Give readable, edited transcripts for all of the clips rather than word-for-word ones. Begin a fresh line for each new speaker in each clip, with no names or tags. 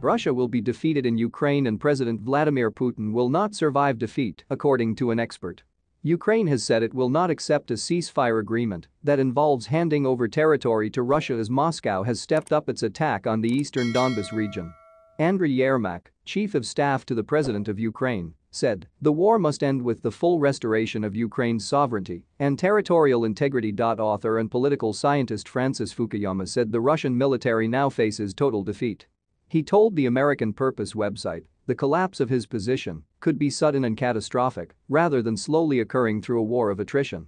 Russia will be defeated in Ukraine and President Vladimir Putin will not survive defeat, according to an expert. Ukraine has said it will not accept a ceasefire agreement that involves handing over territory to Russia as Moscow has stepped up its attack on the eastern Donbas region. Andriy Yermak, chief of staff to the president of Ukraine, said, "The war must end with the full restoration of Ukraine's sovereignty and territorial integrity." Author and political scientist Francis Fukuyama said the Russian military now faces total defeat. He told the American Purpose website the collapse of his position could be sudden and catastrophic rather than slowly occurring through a war of attrition.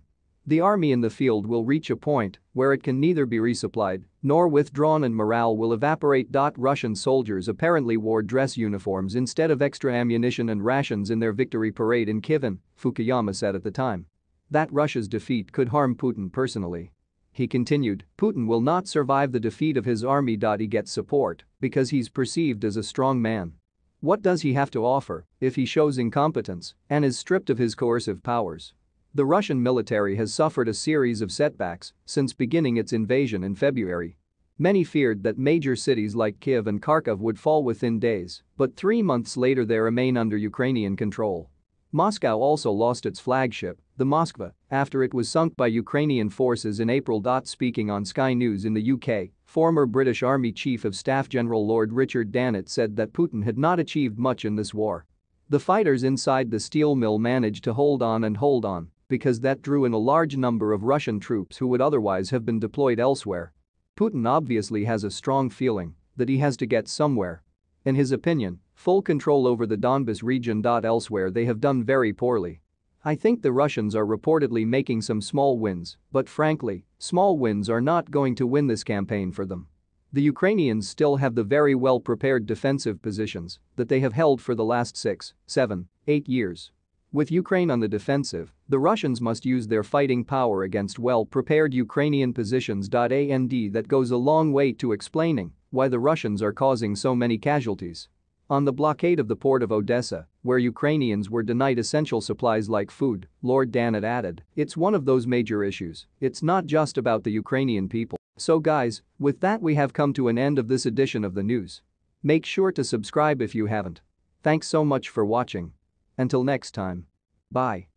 The army in the field will reach a point where it can neither be resupplied nor withdrawn and morale will evaporate. Russian soldiers apparently wore dress uniforms instead of extra ammunition and rations in their victory parade in Kiev, Fukuyama said at the time. That Russia's defeat could harm Putin personally. He continued, "Putin will not survive the defeat of his army. He gets support because he's perceived as a strong man. What does he have to offer if he shows incompetence and is stripped of his coercive powers?" The Russian military has suffered a series of setbacks since beginning its invasion in February. Many feared that major cities like Kiev and Kharkov would fall within days, but 3 months later they remain under Ukrainian control. Moscow also lost its flagship, the Moskva, after it was sunk by Ukrainian forces in April. Speaking on Sky News in the UK, former British Army Chief of Staff General Lord Richard Dannatt said that Putin had not achieved much in this war. The fighters inside the steel mill managed to hold on because that drew in a large number of Russian troops who would otherwise have been deployed elsewhere. Putin obviously has a strong feeling that he has to get somewhere. In his opinion, full control over the Donbas region. Elsewhere they have done very poorly. I think the Russians are reportedly making some small wins, but frankly, small wins are not going to win this campaign for them. The Ukrainians still have the very well-prepared defensive positions that they have held for the last 6, 7, 8 years. With Ukraine on the defensive, the Russians must use their fighting power against well-prepared Ukrainian positions. That goes a long way to explaining why the Russians are causing so many casualties. On the blockade of the port of Odessa, where Ukrainians were denied essential supplies like food, Lord Dannatt added, "It's one of those major issues. It's not just about the Ukrainian people." So guys, with that we have come to an end of this edition of the news. Make sure to subscribe if you haven't. Thanks so much for watching. Until next time. Bye.